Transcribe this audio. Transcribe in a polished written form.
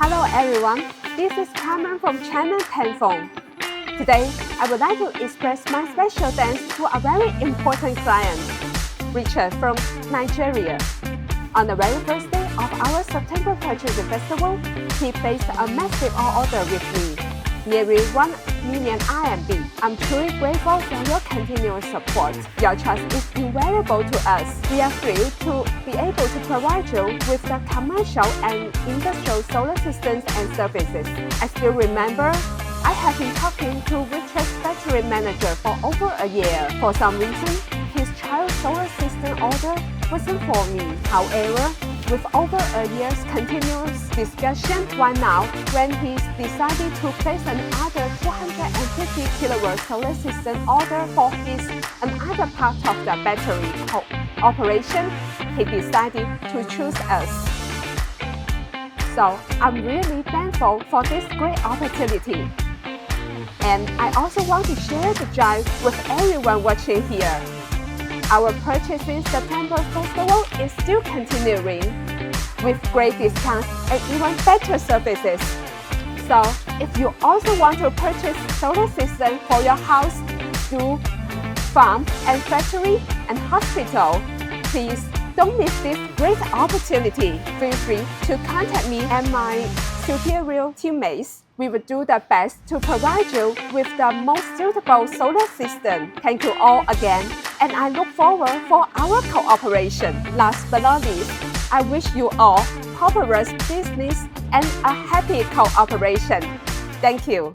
Hello everyone, this is Carmen from channel Tanfon. Today, I would like to express my special thanks to a very important client, Richard from Nigeria. On the very first day of our September Purchase Festival, he placed a massive order with me, nearly 1 million RMB. I'm truly grateful for your continuous support. Your trust is invaluable to us. We are thrilled to be able to provide you with the commercial and industrial solar systems and services. I still remember I have been talking to Richard's battery manager for over a year. For some reason, his trial solar system order wasn't for me. However, with over a year's continuous discussion, one now, when he decided to place another 250 kilowatt solar system order for his another part of the battery operation, he decided to choose us. So I'm really thankful for this great opportunity. And I also want to share the joy with everyone watching here. Our Purchasing September Festival is still continuing with great discounts and even better services. So, if you also want to purchase solar system for your house, school, farm, and factory, and hospital, please don't miss this great opportunity. Feel free to contact me and my superior teammates. We will do the best to provide you with the most suitable solar system. Thank you all again, and I look forward for our cooperation. Last but not least, I wish you all prosperous business and a happy cooperation. Thank you.